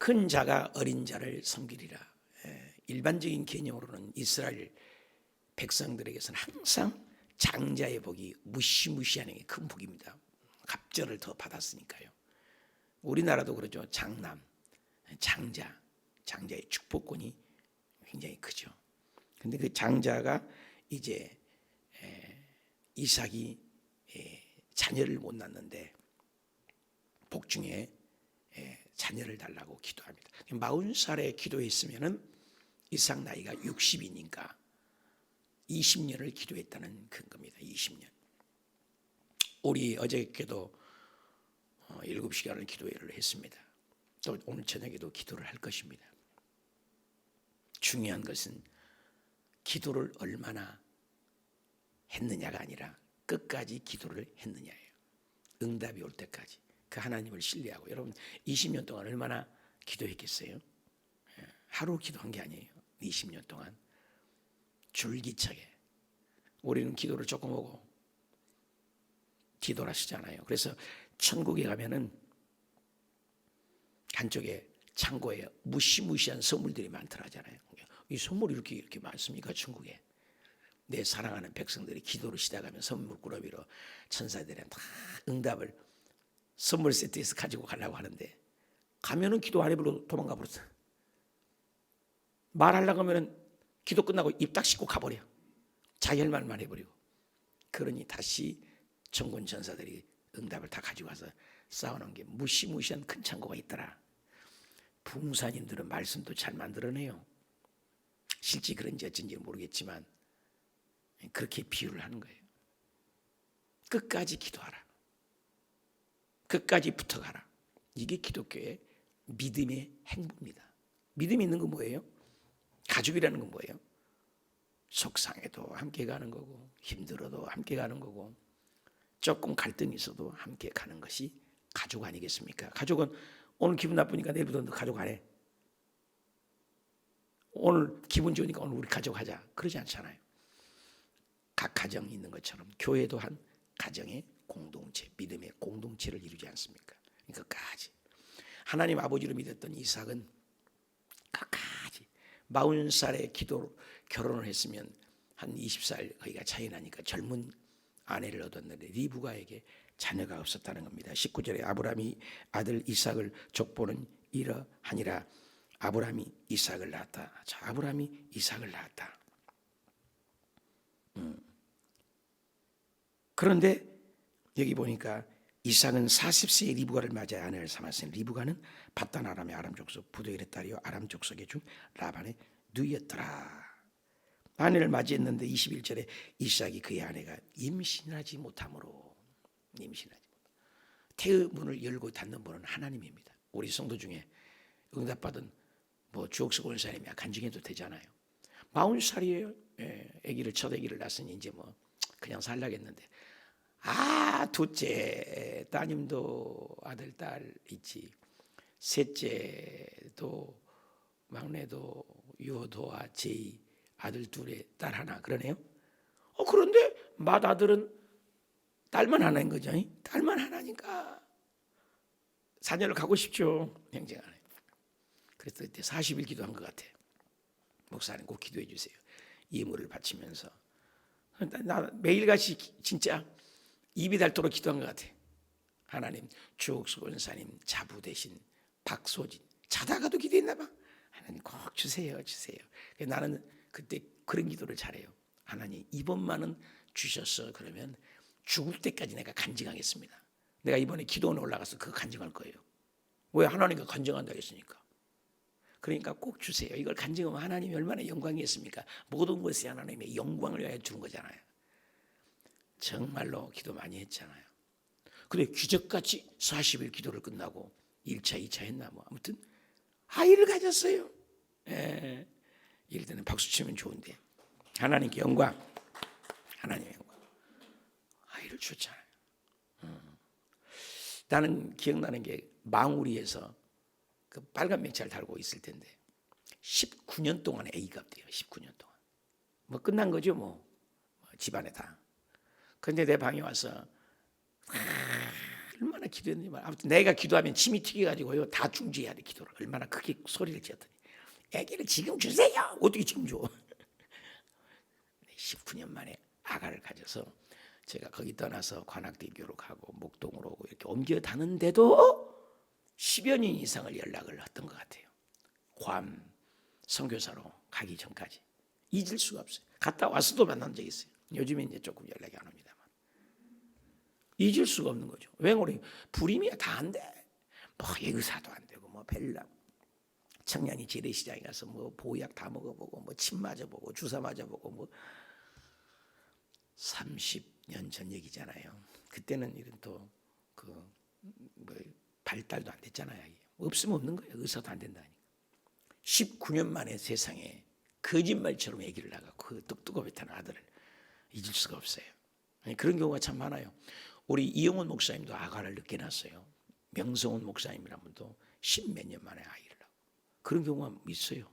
큰 자가 어린 자를 섬기리라. 일반적인 개념으로는 이스라엘 백성들에게서는 항상 장자의 복이 무시무시한 큰 복입니다. 갑절을 더 받았으니까요. 우리나라도 그러죠. 장남, 장자의 축복권이 굉장히 크죠. 근데 그 장자가 이제 이삭이 자녀를 못 낳는데 복중에 자녀를 달라고 기도합니다. 40살에 기도했으면은 이삭 나이가 60이니까 20년을 기도했다는 근거입니다. 20년. 우리 어저께도 7시간을 기도를 했습니다. 또 오늘 저녁에도 기도를 할 것입니다. 중요한 것은 기도를 얼마나 했느냐가 아니라 끝까지 기도를 했느냐예요. 응답이 올 때까지 그 하나님을 신뢰하고. 여러분 20년 동안 얼마나 기도했겠어요? 하루 기도한 게 아니에요. 20년 동안 줄기차게. 우리는 기도를 조금 하고 기도를 하시잖아요. 그래서 천국에 가면은 한쪽에 창고에 무시무시한 선물들이 많더라 하잖아요. 이 선물이 이렇게 많습니까? 천국에. 내 사랑하는 백성들이 기도를 시작하면 선물꾸러미로 천사들이 다 응답을 선물 세트에서 가지고 가려고 하는데 가면은 기도 안 해버리고 도망가 버렸어. 말하려고 하면은 기도 끝나고 입 딱 씻고 가버려. 자기 할 말만 해버리고. 그러니 다시 천군 천사들이 응답을 다 가지고 와서 쌓아놓은 게 무시무시한 큰 창고가 있더라. 부흥사님들은 말씀도 잘 만들어내요. 실제 그런지 어쩐지 모르겠지만 그렇게 비유를 하는 거예요. 끝까지 기도하라. 끝까지 붙어가라. 이게 기독교의 믿음의 행보입니다. 믿음이 있는 건 뭐예요? 가족이라는 건 뭐예요? 속상해도 함께 가는 거고 힘들어도 함께 가는 거고 조금 갈등이 있어도 함께 가는 것이 가족 아니겠습니까? 가족은 오늘 기분 나쁘니까 내일부터 너 가족 안 해. 오늘 기분 좋으니까 오늘 우리 가족 하자. 그러지 않잖아요. 각 가정이 있는 것처럼 교회도 한 가정의 공동체, 믿음의 공동체를 이루지 않습니까? 끝까지. 하나님 아버지로 믿었던 이삭은 끝까지 40살에 결혼을 했으면 한 20살 거기가 차이 나니까 젊은 아내를 얻었는데 리브가에게 자녀가 없었다는 겁니다. 19절에 아브라함이 아들 이삭을 족보는 이러하니라. 아브라함이 이삭을 낳았다. 자, 아브라함이 이삭을 낳았다. 그런데 여기 보니까 이삭은 40세에 리브가를 맞아 아내를 삼았으니 리브가는 바단 아람의 아람 족속 부두엘의 딸이요 아람 족속의 중 라반의 누이였더라. 아내를 맞이했는데 21절에 이삭이 그의 아내가 임신하지 못함으로. 태의 문을 열고 닫는 분은 하나님입니다. 우리 성도 중에 응답받은 주옥석 원사님이 간증해도 되잖아요. 40살이에요. 아기를 첫 아기를 낳았으니 이제 그냥 살라겠는데 둘째 따님도 아들 딸 있지. 셋째도 막내도 요도와 제이 아들 둘에 딸 하나 그러네요. 그런데 맏아들은 딸만 하나인 거죠. 딸만 하나니까 자녀를 갖고 싶죠. 행정 안에. 그래서 그때 40일 기도한 것 같아요. 목사님 꼭 기도해 주세요. 예물을 바치면서 나 매일같이 진짜 입이 닳도록 기도한 것 같아요. 하나님 주옥수 원사님 자부 대신 박소진 자다가도 기도했나 봐. 하나님 꼭 주세요. 나는 그때 그런 기도를 잘해요. 하나님 이번만은 주셨어. 그러면 죽을 때까지 내가 간증하겠습니다. 내가 이번에 기도원에 올라가서 그거 간증할 거예요. 왜? 하나님과 간증한다 했으니까. 그러니까 꼭 주세요. 이걸 간증하면 하나님이 얼마나 영광이었습니까? 모든 것이 하나님의 영광을 위하여 주는 거잖아요. 정말로 기도 많이 했잖아요. 근데 기적같이 40일 기도를 끝나고 1차, 2차 했나 아무튼 아이를 가졌어요. 이럴 때는 박수 치면 좋은데 하나님께 영광, 하나님의 영광. 아이를 줬잖아요. 나는 기억나는 게 망우리에서 그 빨간 명찰 달고 있을 텐데 19년 동안 A가 없대요. 19년 동안. 끝난 거죠 집안에 다. 그런데 내 방에 와서 얼마나 얼마나 기도했는지 말. 아무튼 내가 기도하면 침이 튀겨가지고요 다 중지해야 돼. 기도를 얼마나 크게 소리를 지었더니 아기를 지금 주세요. 어떻게 지금 줘? 19년 만에 아가를 가져서 제가 거기 떠나서 관악대교로 가고 목동으로 오고 이렇게 옮겨 다는데도 10여 년 이상을 연락을 했던 것 같아요. 괌 선교사로 가기 전까지 잊을 수가 없어요. 갔다 와서도 만난 적이 있어요. 요즘에 이제 조금 연락이 안 옵니다만 잊을 수가 없는 거죠. 왜 우리 불임이야 다 안 돼. 뭐 의사도 안 되고 뭐 벨람 청량리 재래시장에 가서 뭐 보약 다 먹어보고 뭐 침 맞아보고 주사 맞아보고 뭐 30년 전 얘기잖아요. 그때는 이런 또 뭐 발달도 안 됐잖아요. 없으면 없는 거예요. 의사도 안 된다니까. 19년 만에 세상에 거짓말처럼 아기를 낳아서 그 똑똑하게 아들을 잊을 수가 없어요. 그런 경우가 참 많아요. 우리 이영원 목사님도 아가를 늦게 낳았어요. 명성훈 목사님이란 분도 10몇 년 만에 아이를 낳고 그런 경우가 있어요.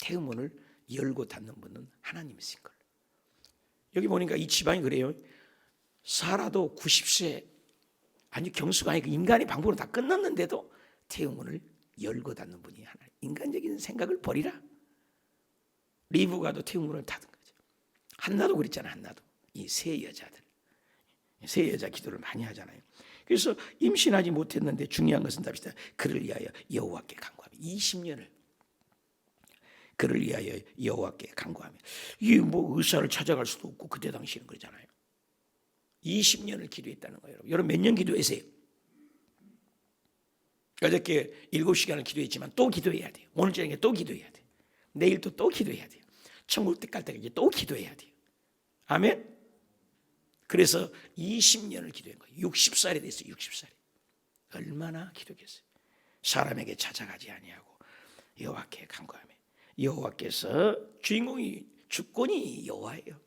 태음문을 열고 닫는 분은 하나님이신 걸. 여기 보니까 이 집안이 그래요. 사라도 90세 아주 경수가 아니고 인간의 방법으로 다 끝났는데도 태음문을 열고 닫는 분이 하나님. 인간적인 생각을 버리라. 리브가도 태음문을 닫은 거죠. 한나도 그랬잖아. 한나도 이 세 여자들 세 여자 기도를 많이 하잖아요. 그래서 임신하지 못했는데 중요한 것은 답시다. 그를 위하여 여호와께 간구하며 20년을 그를 위하여 여호와께 간구하며 이게 뭐 의사를 찾아갈 수도 없고 그때 당시에는 그러잖아요. 20년을 기도했다는 거예요. 여러분 몇 년 기도했어요? 어저께 7시간을 기도했지만 또 기도해야 돼요. 오늘 저녁에 또 기도해야 돼요. 내일 또 기도해야 돼요. 천국 갈 때까지 또 기도해야 돼요. 아멘. 그래서 20년을 기도한 거예요. 60살이 됐어요. 60살이. 얼마나 기도했어요. 사람에게 찾아가지 아니하고 여호와께 간구하며 여호와께서 주인공이 주권이 여호와예요.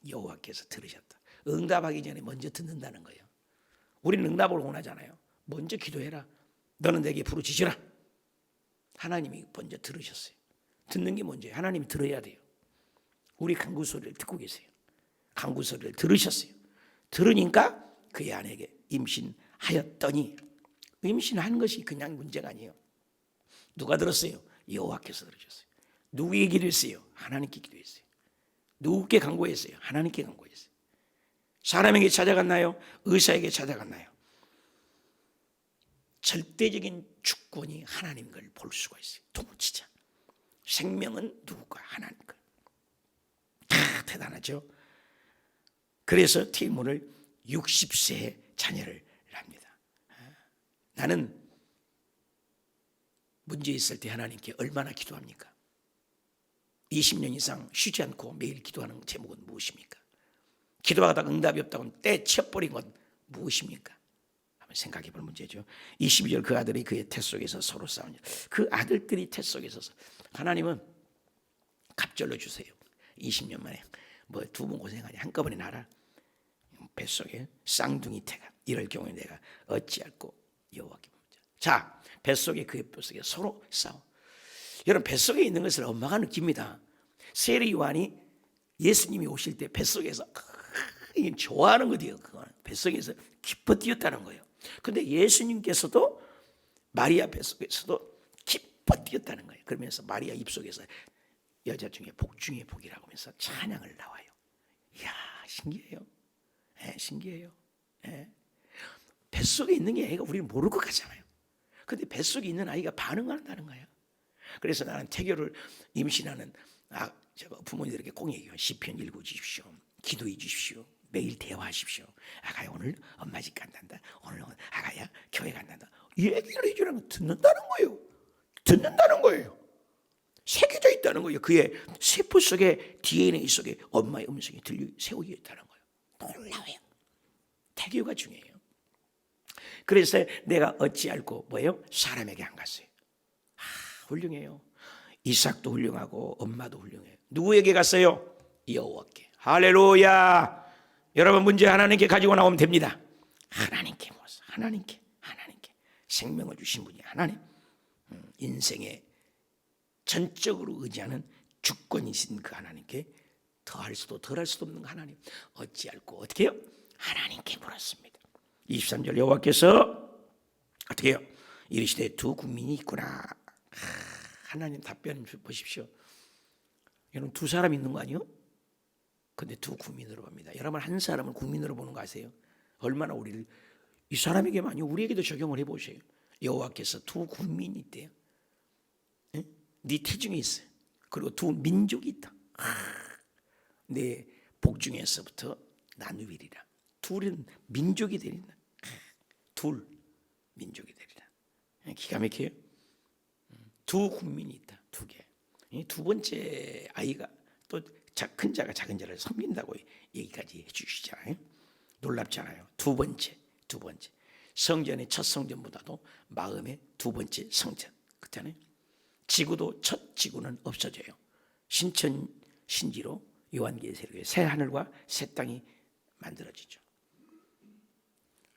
여호와께서 들으셨다. 응답하기 전에 먼저 듣는다는 거예요. 우리는 응답을 원하잖아요. 먼저 기도해라. 너는 내게 부르짖으라. 하나님이 먼저 들으셨어요. 듣는 게 먼저예요. 하나님이 들어야 돼요. 우리 간구 소리를 듣고 계세요. 간구 소리를 들으셨어요. 들으니까 그의 아내에게 임신하였더니 임신한 것이 그냥 문제가 아니에요. 누가 들었어요? 여호와께서 들으셨어요. 누구에게 기도했어요? 하나님께 기도했어요. 누구께 간구했어요? 하나님께 간구했어요. 사람에게 찾아갔나요? 의사에게 찾아갔나요? 절대적인 주권이 하나님인 걸 볼 수가 있어요. 통치자. 생명은 누구 거야? 하나님 거야. 다 대단하죠. 그래서 티모를 60세에 자녀를 낳습니다. 나는 문제 있을 때 하나님께 얼마나 기도합니까? 20년 이상 쉬지 않고 매일 기도하는 제목은 무엇입니까? 기도하다가 응답이 없다고 떼쳐버린 건 무엇입니까? 한번 생각해 볼 문제죠. 22절 그 아들이 그의 태 속에서 서로 싸우니 그 아들들이 태 속에 서서 하나님은 갑절로 주세요. 20년 만에 뭐 두 번 고생하니 한꺼번에 나라 뱃속에 쌍둥이 태가 이럴 경우에 내가 어찌할꼬 여호와께 묻자. 자, 뱃속에 그의 뱃속에 서로 싸워. 여러분 뱃속에 있는 것을 엄마가 느낍니다. 세례 요한이 예수님이 오실 때 뱃속에서 좋아하는 거예요. 뱃속에서 기뻐 뛰었다는 거예요. 근데 예수님께서도 마리아 뱃속에서도 기뻐 뛰었다는 거예요. 그러면서 마리아 입속에서 여자 중에 복 중에 복이라고 하면서 찬양을 나와요. 이야 신기해요. 네, 신기해요. 네. 뱃속에 있는 게 애가 우리는 모를 것 같잖아요. 근데 뱃속에 있는 아이가 반응한다는 거예요. 그래서 나는 태교를 임신하는 제가 부모님들에게 꼭 얘기해요. 시편 읽어주십시오. 기도해 주십시오. 매일 대화하십시오. 아가야 오늘 엄마 집 간단다. 오늘 아가야 교회 간단다. 이 얘기를 해주라면 듣는다는 거예요. 듣는다는 거예요. 새겨져 있다는 거예요. 그의 세포 속에 DNA 속에 엄마의 음성이 세워져 있다는 거예요. 놀라워요. 태교가 중요해요. 그래서 내가 어찌할꼬 뭐예요? 사람에게 안 갔어요. 훌륭해요. 이삭도 훌륭하고 엄마도 훌륭해요. 누구에게 갔어요? 여호와께. 할렐루야. 여러분 문제 하나님께 가지고 나오면 됩니다. 하나님께 모아서 하나님께 생명을 주신 분이 하나님. 인생에 전적으로 의지하는 주권이신 그 하나님께 더할 수도 덜할 수도 없는 하나님 어찌할꼬 어떻게 해요? 하나님께 물었습니다. 23절 여호와께서 어떻게 해요? 이르시되 두 국민이 있구나. 하나님 답변 보십시오. 여러분 두 사람 있는 거 아니에요? 근데 두 국민으로 봅니다. 여러분 한 사람을 국민으로 보는 거 아세요? 얼마나 우리를 이 사람에게만요 우리에게도 적용을 해보세요. 여호와께서 두 국민이 있대요. 네 태중에 있어요. 그리고 두 민족이 있다. 내 복중에서부터 나누리라. 둘은 민족이 되리라. 둘 민족이 되리라. 기가 막혀요. 두 국민이 있다. 두 개. 두 번째 아이가 또 큰 자가 작은 자를 섬긴다고 얘기까지 해주시잖아요. 놀랍잖아요. 두 번째 성전의 첫 성전보다도 마음의 두 번째 성전. 그렇잖아요. 지구도 첫 지구는 없어져요. 신천 신지로 요한계시록에 새 하늘과 새 땅이 만들어지죠.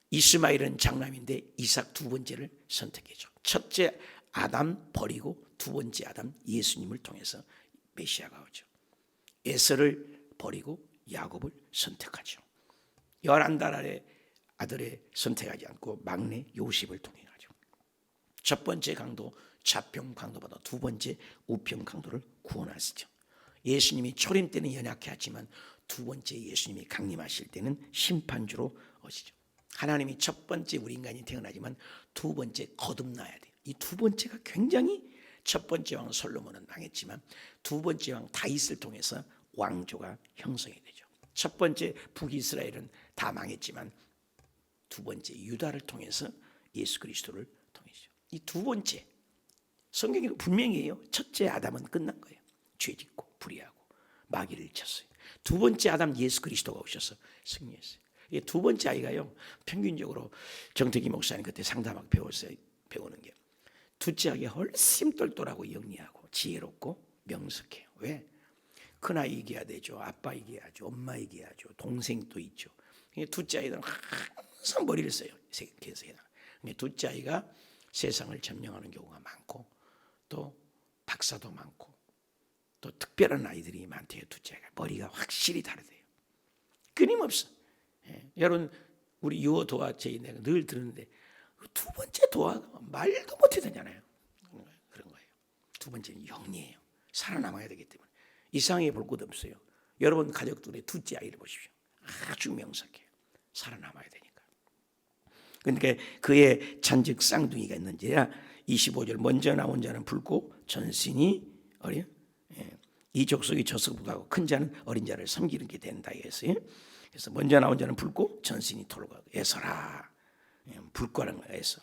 이스마엘은 장남인데 이삭 두 번째를 선택했죠. 첫째 아담 버리고 두 번째 아담 예수님을 통해서 메시아가 오죠. 에서를 버리고 야곱을 선택하죠. 11달 아들을 선택하지 않고 막내 요셉을 통해 가죠. 첫 번째 강도 좌평 강도보다 두 번째 우평 강도를 구원하시죠. 예수님이 초림 때는 연약해 하지만 두 번째 예수님이 강림하실 때는 심판주로 오시죠. 하나님이 첫 번째 우리 인간이 태어나지만 두 번째 거듭나야 돼요. 이 두 번째가 굉장히 첫 번째 왕 솔로몬은 망했지만 두 번째 왕 다윗을 통해서 왕조가 형성이 되죠. 첫 번째 북이스라엘은 다 망했지만 두 번째 유다를 통해서 예수 그리스도를 통해서 이 두 번째 성경이 분명히요. 첫째 아담은 끝난 거예요. 죄짓고 불의하고 마귀를 쳤어요. 두 번째 아담 예수 그리스도가 오셔서 승리했어요. 두 번째 아이가요. 평균적으로 정태기 목사님 그때 상담학 배웠어요. 배우는 게 둘째 아이가 훨씬 똘똘하고 영리하고 지혜롭고 명석해요. 왜? 큰아이 이겨야 되죠. 아빠 이겨야죠. 엄마 이겨야죠. 동생도 있죠. 둘째 아이들은 항상 머리를 써요. 계속해서. 둘째 아이가 세상을 점령하는 경우가 많고 또 박사도 많고 또 특별한 아이들이 많대요. 둘째 아이가 머리가 확실히 다르대요. 끊임없어. 여러분 우리 유어 도화 제이 내가 늘 들었는데 두 번째 도화가 말도 못하잖아요. 그런 거예요. 두 번째는 영리해요. 살아남아야 되기 때문에 이상하게 볼 것도 없어요. 여러분 가족들의 둘째 아이를 보십시오. 아주 명석해요. 살아남아야 되니까. 그러니까 그의 잔즉 쌍둥이가 있는지야 25절 먼저 나온 자는 붉고 전신이 어려. 이 족속이 저속보다고 큰 자는 어린 자를 섬기는 게 된다 했어요. 그래서 먼저 나온 자는 붉고 전신이 돌고 에서라. 붉고라는 거야. 에서.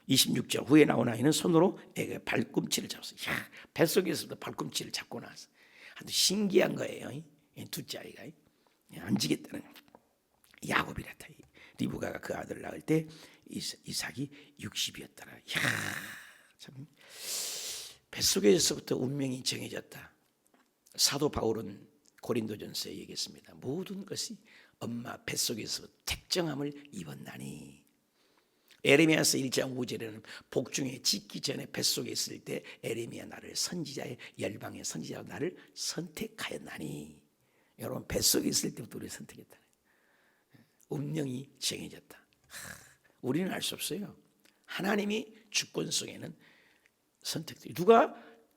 26절 후에 나온 아이는 손으로 애가 발꿈치를 잡았어요. 뱃속에서도 발꿈치를 잡고 나왔어. 아주 신기한 거예요. 둘째 아이가 안 지겠다는 야곱이랬다. 리브가가 그 아들을 낳을 때 이삭이 60이었더라. 참 뱃속에서부터 운명이 정해졌다. 사도 바울은 고린도전서에 얘기했습니다. 모든 것이 엄마 뱃속에서 택정함을 입었나니. 에레미야서 1장 5절에는 복중에 짓기 전에 뱃속에 있을 때 에레미야 나를 선지자의 열방의 선지자로 나를 선택하였나니. 여러분 뱃속에 있을 때부터 우리를 선택했다. 운명이 정해졌다. 우리는 알 수 없어요. 하나님이 주권 속에는 선택돼. 누가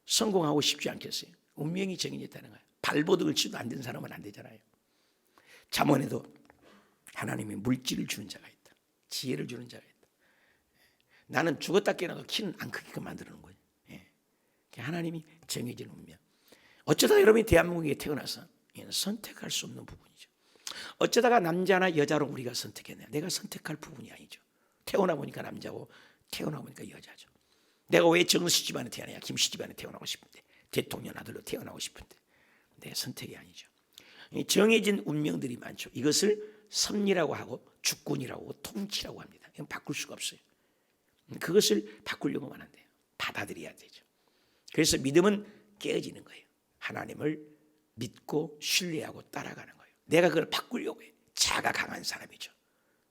성공하고 싶지 않겠어요? 운명이 정해졌다는 거예요. 발버둥을 치도 안 된 사람은 안 되잖아요. 잠언에도 하나님이 물질을 주는 자가 있다. 지혜를 주는 자가 있다. 나는 죽었다 깨어나도 키는 안 크게끔 만드는 거예요. 하나님이 정해진 운명. 어쩌다 여러분이 대한민국에 태어나서 선택할 수 없는 부분이죠. 어쩌다가 남자나 여자로 우리가 선택했냐. 내가 선택할 부분이 아니죠. 태어나 보니까 남자고 태어나 보니까 여자죠. 내가 왜 정씨 집안에 태어나냐. 김씨 집안에 태어나고 싶은데 대통령 아들로 태어나고 싶은데 내 선택이 아니죠. 정해진 운명들이 많죠. 이것을 섭리라고 하고 주권이라고 하고 통치라고 합니다. 이건 바꿀 수가 없어요. 그것을 바꾸려고만 한대요. 받아들여야 되죠. 그래서 믿음은 깨어지는 거예요. 하나님을 믿고 신뢰하고 따라가는 거예요. 내가 그걸 바꾸려고 해요. 자가 강한 사람이죠.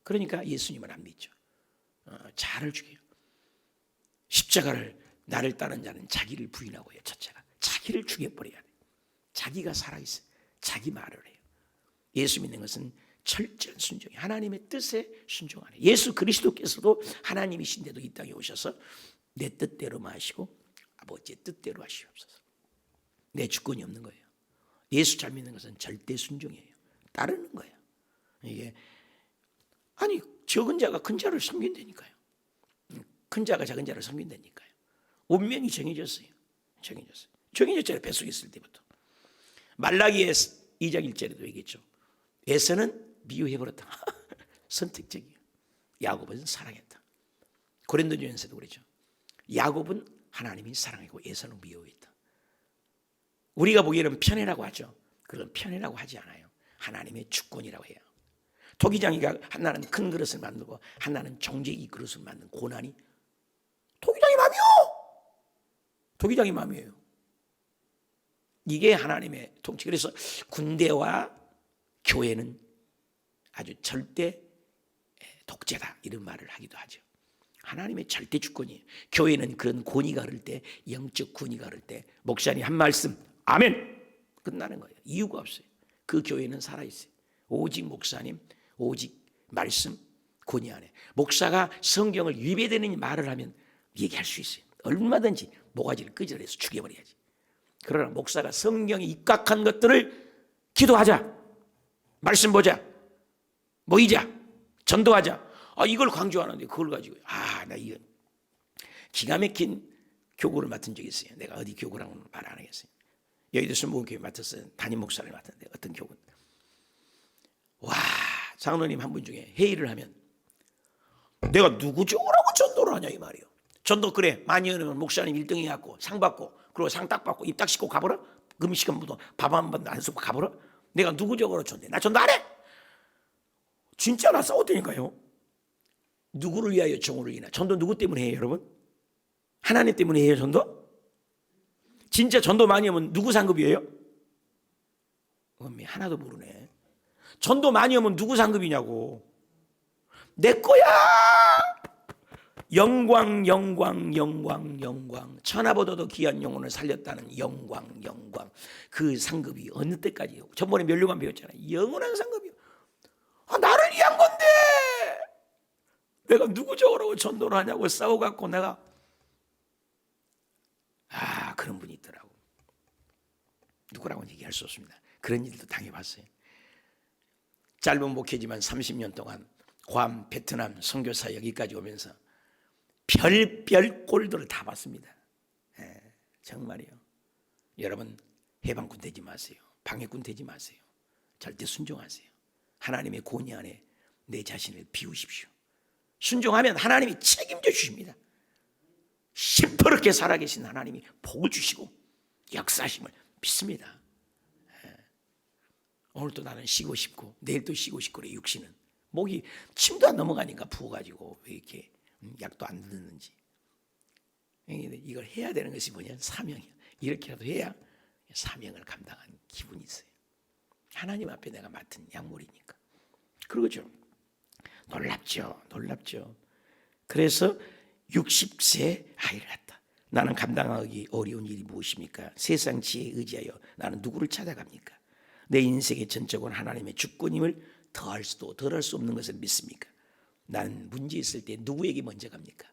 그러니까 예수님을 안 믿죠. 자를 죽여요. 십자가를 나를 따르는 자는 자기를 부인하고 해요. 첫째가 자기를 죽여버려야 돼요. 자기가 살아있어요. 자기 말을 해요. 예수 믿는 것은 철저한 순종이 하나님의 뜻에 순종하네. 예수 그리스도께서도 하나님이신데도 이 땅에 오셔서 내 뜻대로 마시고 아버지의 뜻대로 하시옵소서. 내 주권이 없는 거예요. 예수 잘 믿는 것은 절대 순종이에요. 따르는 거예요. 이게 아니 적은 자가 큰 자를 섬긴다니까요. 큰 자가 작은 자를 섬긴다니까요. 운명이 정해졌어요. 정해졌잖아요. 뱃속에 있을 때부터. 말라기의 2장 1절에도 얘기했죠. 에서는 미워해버렸다. 선택적이에요. 야곱은 사랑했다. 고린도전서도 그랬죠. 야곱은 하나님이 사랑하고 에서는 미워했다. 우리가 보기에는 편애라고 하죠. 그건 편애라고 하지 않아요. 하나님의 주권이라고 해요. 토기장이가 하나는 큰 그릇을 만들고 하나는 정제기 그릇을 만든 고난이 토기장이 마음이요. 토기장이 마음이에요. 이게 하나님의 통치. 그래서 군대와 교회는 아주 절대 독재다 이런 말을 하기도 하죠. 하나님의 절대 주권이에요. 교회는 그런 권위가 흐를 때, 영적 권위가 흐를 때 목사님 한 말씀 아멘 끝나는 거예요. 이유가 없어요. 그 교회는 살아있어요. 오직 목사님, 오직 말씀, 권위 안에. 목사가 성경을 위배되는 말을 하면 얘기할 수 있어요. 얼마든지 모가지를 끄집어내서 죽여버려야지. 그러나 목사가 성경에 입각한 것들을 기도하자, 말씀 보자, 모이자, 전도하자. 이걸 강조하는데 그걸 가지고 나 이거 기가 막힌 교구를 맡은 적이 있어요. 내가 어디 교구라고는 말 안 하겠어요. 여의도 순복음교회 맡았어요. 담임 목사를 맡았는데 어떤 교구. 장로님 한 분 중에 회의를 하면 내가 누구 적으라고 전도를 하냐 이 말이에요. 전도 그래 많이 하면 목사님 1등 해갖고 상 받고 그리고 상 딱 받고 입 딱 씻고 가버려. 금식한번도 밥 한 번도 안 쓰고 가버려. 내가 누구 적으로 전도해. 나 전도 안 해. 진짜 나 싸웠다니까요. 누구를 위하여 정오를 이나. 전도 누구 때문에 해요 여러분? 하나님 때문에 해요 전도? 진짜 전도 많이 하면 누구 상급이에요? 하나도 모르네. 전도 많이 하면 누구 상급이냐고. 내 거야. 영광 영광 영광 영광. 천하보다도 귀한 영혼을 살렸다는 영광 영광. 그 상급이 어느 때까지요? 전번에 멸류관 배웠잖아요. 영원한 상급이요. 나를 위한 건데 내가 누구 적으라고 전도를 하냐고 싸워갖고 내가 그런 분이 있더라고. 누구라고는 얘기할 수 없습니다. 그런 일도 당해봤어요. 짧은 목회지만 30년 동안 괌, 베트남 선교사 여기까지 오면서 별별 꼴들을 다 봤습니다. 정말이요. 여러분 해방군 되지 마세요. 방해군 되지 마세요. 절대 순종하세요. 하나님의 권위 안에 내 자신을 비우십시오. 순종하면 하나님이 책임져 주십니다. 시퍼렇게 살아계신 하나님이 복을 주시고 역사하심을 믿습니다. 오늘도 나는 쉬고 싶고 내일도 쉬고 싶고 그래. 육신은 목이 침도 안 넘어가니까 부어가지고 왜 이렇게 약도 안 듣는지. 이걸 해야 되는 것이 뭐냐? 사명이야. 이렇게라도 해야 사명을 감당한 기분이 있어요. 하나님 앞에 내가 맡은 약물이니까. 그러죠. 놀랍죠. 그래서 60세 아이를 낳았다. 나는 감당하기 어려운 일이 무엇입니까? 세상 지혜에 의지하여 나는 누구를 찾아갑니까? 내 인생의 전적은 하나님의 주권임을 더할 수도 덜할 수 없는 것을 믿습니까? 나는 문제 있을 때 누구에게 먼저 갑니까?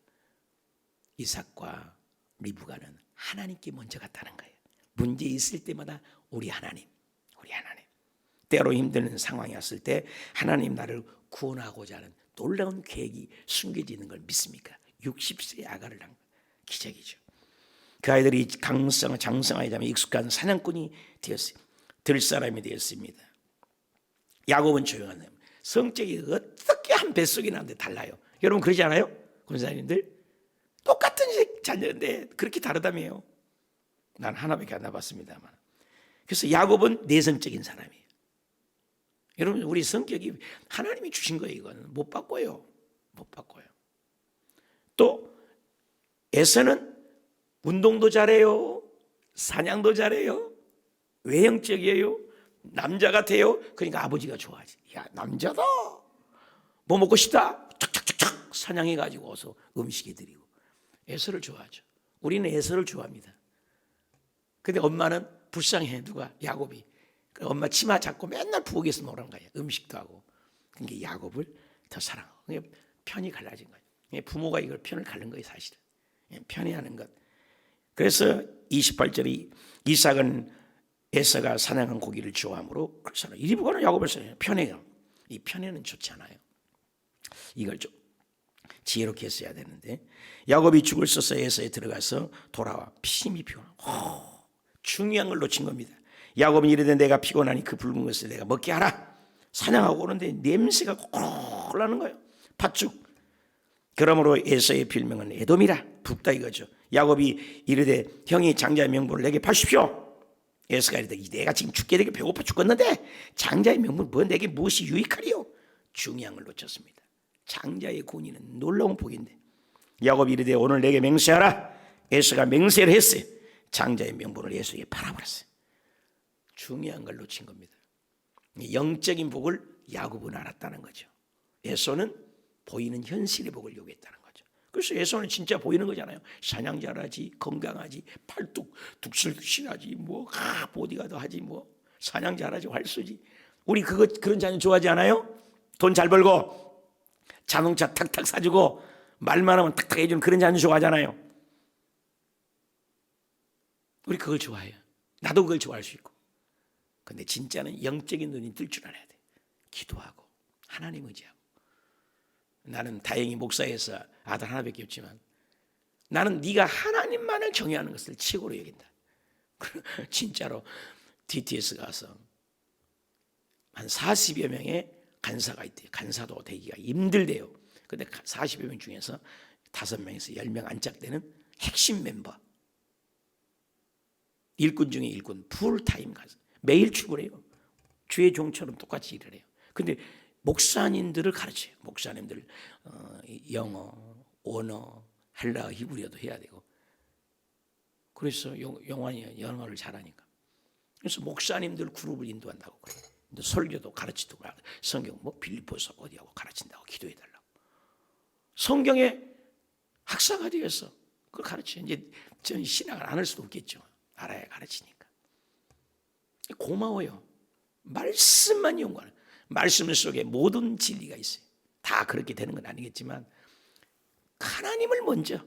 이삭과 리브가는 하나님께 먼저 갔다는 거예요. 문제 있을 때마다 우리 하나님. 때로 힘든 상황이 왔을 때 하나님 나를 구원하고자 하는 놀라운 계획이 숨겨지는 걸 믿습니까? 60세의 아가를 낳은 기적이죠. 그 아이들이 장성하게 자면 익숙한 사냥꾼이 되었어요. 들 사람이 되었습니다. 야곱은 조용한 사람. 성격이 어떻게 한 뱃속이 나는데 달라요. 여러분 그러지 않아요? 권사님들 똑같은 자녀인데 그렇게 다르다며요. 난 하나밖에 안 낳았습니다만. 그래서 야곱은 내성적인 사람이에요. 여러분 우리 성격이 하나님이 주신 거예요. 이거는 못 바꿔요. 또 에서는 운동도 잘해요. 사냥도 잘해요. 외형적이에요. 남자 같아요. 그러니까 아버지가 좋아하지. 야 남자다. 뭐 먹고 싶다. 척척척척 사냥해가지고 어서 음식에 드리고. 에서를 좋아하죠. 우리는 에서를 좋아합니다. 근데 엄마는 불쌍해. 누가? 야곱이. 엄마 치마 잡고 맨날 부엌에서 노는 거예요. 음식도 하고. 그러니까 야곱을 더 사랑하고. 그러니까 편이 갈라진 거예요. 부모가 이걸 편을 갈른 거예요, 사실은. 편애하는 것. 그래서 28절이 이삭은 에서가 사냥한 고기를 좋아하므로 그렇잖아요. 이리 보고는 야곱을 사랑해요. 편애요. 이 편애는 좋지 않아요. 이걸 좀 지혜롭게 했어야 되는데 야곱이 죽을 써서 에서에 들어가서 돌아와 심히 피곤하고 중요한 걸 놓친 겁니다. 야곱은 이르되 내가 피곤하니 그 붉은 것을 내가 먹게 하라. 사냥하고 오는데 냄새가 꼴 나는 거예요. 팥죽. 그러므로 에서의 필명은 에돔이라 붓다 이거죠. 야곱이 이르되 형이 장자의 명분을 내게 파십시오. 에서가 이르되 내가 지금 죽게 되게 배고파 죽겠는데 장자의 명분 뭐 내게 무엇이 유익하리요. 중요한 걸 놓쳤습니다. 장자의 권위는 놀라운 복인데 야곱이 이르되 오늘 내게 맹세하라. 에서가 맹세를 했어요. 장자의 명분을 에서에게 팔아버렸어요. 중요한 걸 놓친 겁니다. 영적인 복을 야곱은 알았다는 거죠. 에서는 보이는 현실의 복을 요구했다는 거죠. 그래서 에서는 진짜 보이는 거잖아요. 사냥자라지, 건강하지, 팔뚝 둑실둑실하지, 뭐 보디가드 하지, 뭐 사냥자라지, 활쏘지. 우리 그런 자녀 좋아하지 않아요? 돈 잘 벌고 자동차 탁탁 사주고 말만 하면 탁탁 해주는 그런 자녀 좋아하잖아요. 우리 그걸 좋아해요. 나도 그걸 좋아할 수 있고. 근데 진짜는 영적인 눈이 뜰 줄 알아야 돼. 기도하고 하나님 의지하고. 나는 다행히 목사에서 아들 하나밖에 없지만 나는 네가 하나님만을 정의하는 것을 최고로 여긴다. 진짜로 DTS 가서 한 40여 명의 간사가 있대요. 간사도 되기가 힘들대요. 근데 40여 명 중에서 5명에서 10명 안짝되는 핵심 멤버. 일꾼 중에 일꾼, 풀타임 가서 매일 출근해요. 주의 종처럼 똑같이 일을 해요. 근데 목사님들을 가르쳐요. 목사님들 영어, 언어, 헬라어, 히브리어도 해야 되고. 그래서 영환이 영어를 잘하니까. 그래서 목사님들 그룹을 인도한다고 그래요. 설교도 가르치고 성경 뭐 빌립보서 어디하고 가르친다고 기도해달라고. 성경의 학사가 되어서 그걸 가르쳐요. 이제 저는 신학을 안 할 수도 없겠죠. 알아야 가르치니까. 고마워요. 말씀만 연구하는. 말씀 속에 모든 진리가 있어요. 다 그렇게 되는 건 아니겠지만 하나님을 먼저,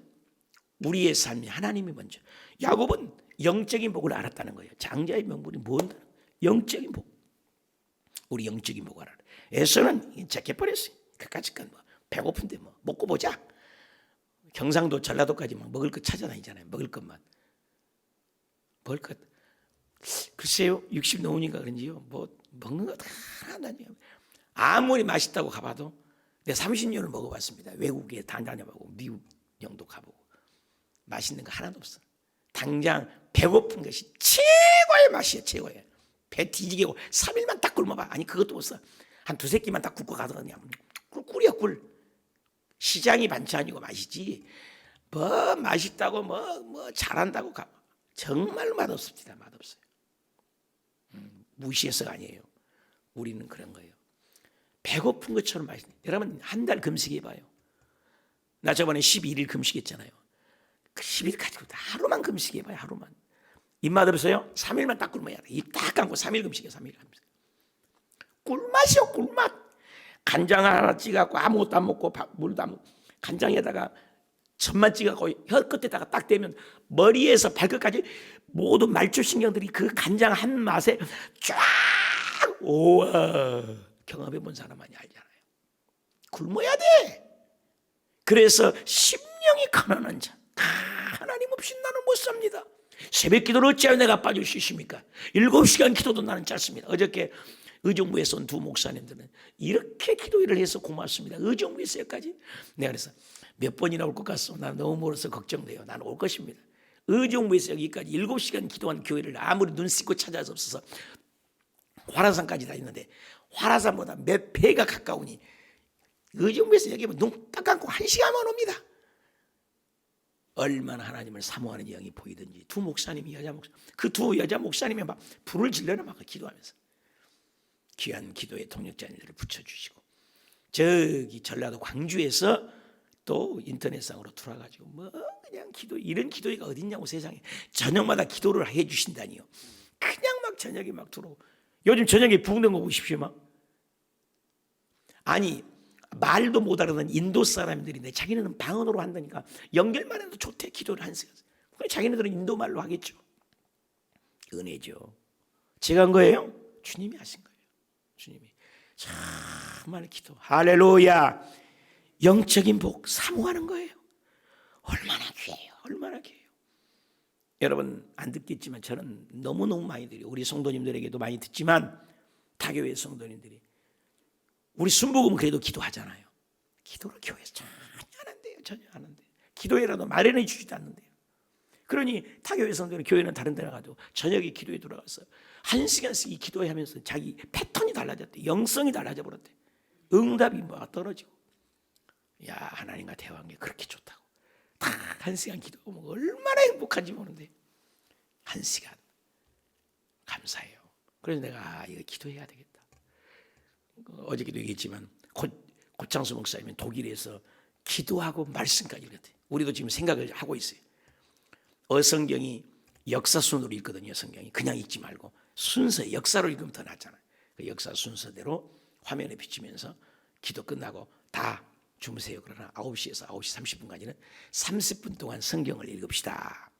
우리의 삶이 하나님이 먼저. 야곱은 영적인 복을 알았다는 거예요. 장자의 명분이 뭔가 영적인 복. 우리 영적인 복을 알아요. 에서는 제껴버렸어요. 그까짓 건 뭐 배고픈데 뭐 먹고 보자. 경상도 전라도까지 막 먹을 것 찾아다니잖아요. 먹을 것만. 먹을 것. 글쎄요, 60 넘으니까 그런지요. 뭐 먹는 거 다 하나요. 아무리 맛있다고 가봐도 내가 30년을 먹어봤습니다. 외국에 다녀보고 미국 영도 가보고 맛있는 거 하나도 없어. 당장 배고픈 것이 최고의 맛이에요. 최고의. 배 뒤지게고 3일만 딱 굶어봐. 아니 그것도 없어. 한 두세 끼만 딱 굽고 가더니 꿀이야 꿀. 시장이 반찬이고 맛이지. 뭐 맛있다고 뭐 잘한다고 가. 정말 맛없습니다. 맛없어요. 무시해서가 아니에요. 우리는 그런 거예요. 배고픈 것처럼 맛있네. 여러분 한 달 금식해봐요. 나 저번에 12일 금식했잖아요. 그 10일 가지고 하루만 금식해봐요. 하루만. 입맛 없어요? 3일만 딱 굶어야 돼. 입 딱 감고 3일 금식해. 3일 금식. 꿀맛이요. 꿀맛. 간장 하나 찍어갖고 아무것도 안 먹고 물도 안 먹고 간장에다가 천만 찍어갖고 혀 끝에다가 딱 대면 머리에서 발끝까지 모든 말초신경들이 그 간장 한 맛에 쫙 오와. 경험해본 사람만이 알잖아요. 굶어야 돼. 그래서 심령이 가난한 자, 하나님 없이 나는 못 삽니다. 새벽 기도를 어찌하여 내가 빠질 수 있습니까? 7시간 기도도 나는 짧습니다. 어저께 의정부에서 온 두 목사님들은 이렇게 기도를 해서 고맙습니다. 의정부에서 여기까지. 내가 그래서 몇 번이나 올 것 같소. 나는 너무 멀어서 걱정돼요. 나는 올 것입니다. 의정부에서 여기까지 7시간 기도한 교회를 아무리 눈 씻고 찾아서 없어서 화라산까지 다 있는데 화라산보다 몇 배가 가까우니 의정부에서 여기 눈 딱 감고 1시간만 옵니다. 얼마나 하나님을 사모하는 영이 보이든지. 두 목사님이 여자 목사, 그 두 여자 목사님이 막 불을 질러나 막 기도하면서 귀한 기도의 동력자님들을 붙여주시고, 저기 전라도 광주에서 또 인터넷상으로 들어와가지고 뭐 그냥 기도, 이런 기도회가 어딨냐고 세상에. 저녁마다 기도를 해주신다니요. 그냥 막 저녁에 막 들어오고. 요즘 저녁에 부흥된 거 보십시오. 막 아니 말도 못 알아듣는 인도 사람들인데 자기네는 방언으로 한다니까 연결만 해도 좋대. 기도를 한 시간. 자기네들은 인도 말로 하겠죠. 은혜죠. 제가 한 거예요? 주님이 하신 거예요. 주님이. 정말 기도. 할렐루야. 영적인 복 사모하는 거예요. 얼마나 귀해요. 얼마나 귀해요. 여러분 안 듣겠지만 저는 너무너무 많이 드려요. 우리 성도님들에게도 많이 듣지만 타교회 성도님들이 우리 순복음은 그래도 기도하잖아요. 기도를 교회에서 전혀 안 한대요. 전혀 안 한대요. 기도회라도 마련해 주지도 않는데요. 그러니 타교회 성도는 교회는 다른 데 나가도 저녁에 기도에 돌아가서 1시간씩 이 기도회 하면서 자기 패턴이 달라졌대. 영성이 달라져 버렸대. 응답이 뭐가 떨어지고. 야, 하나님과 대화한 게 그렇게 좋다고. 딱 1시간 기도하면 얼마나 행복한지 모르는데 1시간 감사해요. 그래서 내가 이거 기도해야 되겠다. 어저께도 얘기했지만 고창수 목사님은 독일에서 기도하고 말씀까지 그랬대. 우리도 지금 생각을 하고 있어요. 성경이 역사순으로 읽거든요. 성경이 그냥 읽지 말고 순서 역사로 읽으면 더 낫잖아요. 그 역사 순서대로 화면에 비치면서 기도 끝나고 다 주무세요. 그러나 9시에서 9시 30분까지는 30분 동안 성경을 읽읍시다.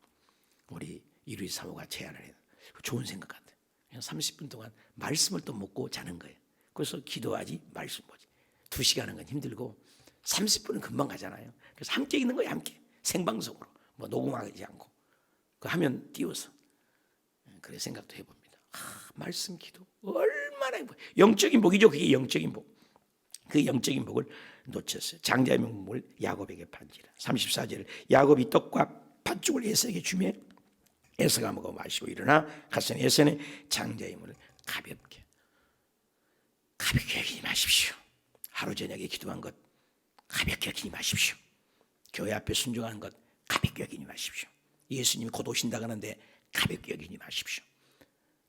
우리 이루이 사모가 제안을 해요. 좋은 생각 같아요. 그냥 30분 동안 말씀을 또 먹고 자는 거예요. 그래서 기도하지 말씀 보지. 2시간 하는 건 힘들고 30분은 금방 가잖아요. 그래서 함께 있는 거예요. 함께 생방송으로 뭐 녹음하지 않고 그 화면 띄워서 그래 생각도 해봅니다. 말씀 기도 얼마나 행복. 영적인 복이죠. 그게 영적인 복. 그 영적인 복을 놓쳤어요. 장자의 명목을 야곱에게 판지라. 34절 야곱이 떡과 팥죽을 에서에게 주며 에서가 먹어 마시고 일어나 갔으니 에서는 장자의 문을 가볍게 여기지 마십시오. 하루 저녁에 기도한 것 가볍게 여기지 마십시오. 교회 앞에 순종하는 것 가볍게 여기지 마십시오. 예수님이 곧 오신다고 하는데 가볍게 여기지 마십시오.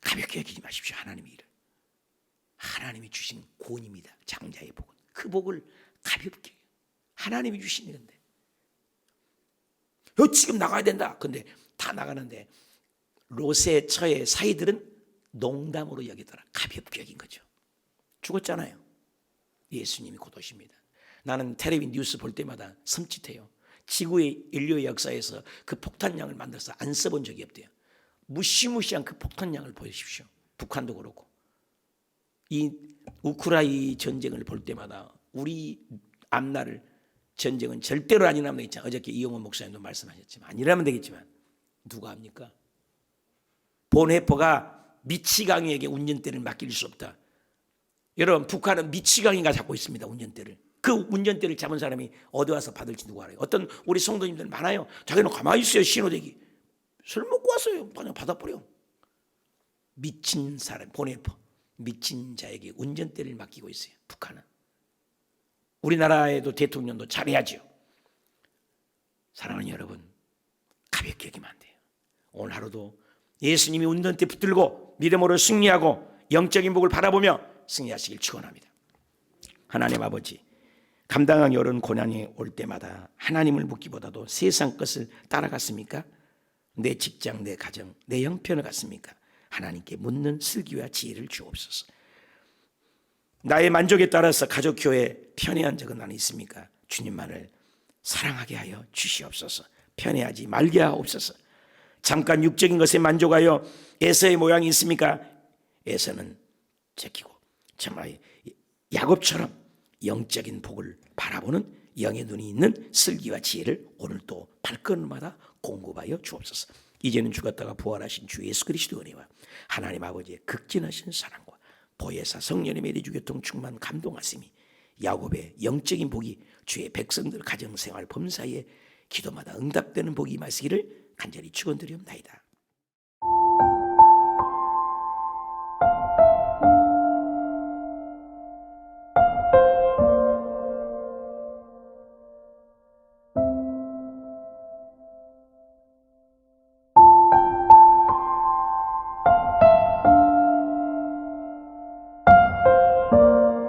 가볍게 여기지 마십시오. 하나님의 일을. 하나님이 주신 권입니다. 장자의 복은. 그 복을 가볍게 하나님이 주신 건데 지금 나가야 된다. 근데 다 나가는데 롯의 처의 사이들은 농담으로 여기더라. 가볍게 여긴 거죠. 죽었잖아요. 예수님이 곧 오십니다. 나는 텔레비전 뉴스 볼 때마다 섬찟해요. 지구의 인류의 역사에서 그 폭탄량을 만들어서 안 써본 적이 없대요. 무시무시한 그 폭탄량을 보십시오. 북한도 그렇고. 이 우크라이나 전쟁을 볼 때마다 우리 앞날을 전쟁은 절대로 안 일어나면 되겠지만 어저께 이용원 목사님도 말씀하셨지만 안 일어나면 되겠지만 누가 합니까? 본해퍼가 미치광이에게 운전대를 맡길 수 없다. 여러분 북한은 미치광이가 잡고 있습니다. 운전대를. 그 운전대를 잡은 사람이 어디 와서 받을지 누가 알아요. 어떤 우리 성도님들 많아요. 자기는 가만히 있어요. 신호대기. 술 먹고 왔어요. 그냥 받아버려. 미친 사람 본해퍼. 미친 자에게 운전대를 맡기고 있어요. 북한은. 우리나라에도 대통령도 잘해야죠. 사랑하는 여러분 가볍게 여기면 안 돼요. 오늘 하루도 예수님이 운전대 붙들고 믿음으로 승리하고 영적인 복을 바라보며 승리하시길 축원합니다. 하나님 아버지 감당하기 어려운 고난이 올 때마다 하나님을 묻기보다도 세상 것을 따라갔습니까? 내 직장, 내 가정, 내 형편을 갔습니까? 하나님께 묻는 슬기와 지혜를 주옵소서. 나의 만족에 따라서 가족 교회 편애한 적은 안 있습니까? 주님만을 사랑하게 하여 주시옵소서. 편애하지 말게 하옵소서. 잠깐 육적인 것에 만족하여 에서의 모양이 있습니까? 에서는 제끼고 정말 야곱처럼 영적인 복을 바라보는 영의 눈이 있는 슬기와 지혜를 오늘 또 발걸음마다 공급하여 주옵소서. 이제는 죽었다가 부활하신 주 예수 그리스도 은혜와 하나님 아버지의 극진하신 사랑과 보혜사 성령님의 내주교통 충만 감동하심이 야곱의 영적인 복이 주의 백성들 가정생활 범사에 기도마다 응답되는 복이 임하시기를 간절히 축원드리옵나이다.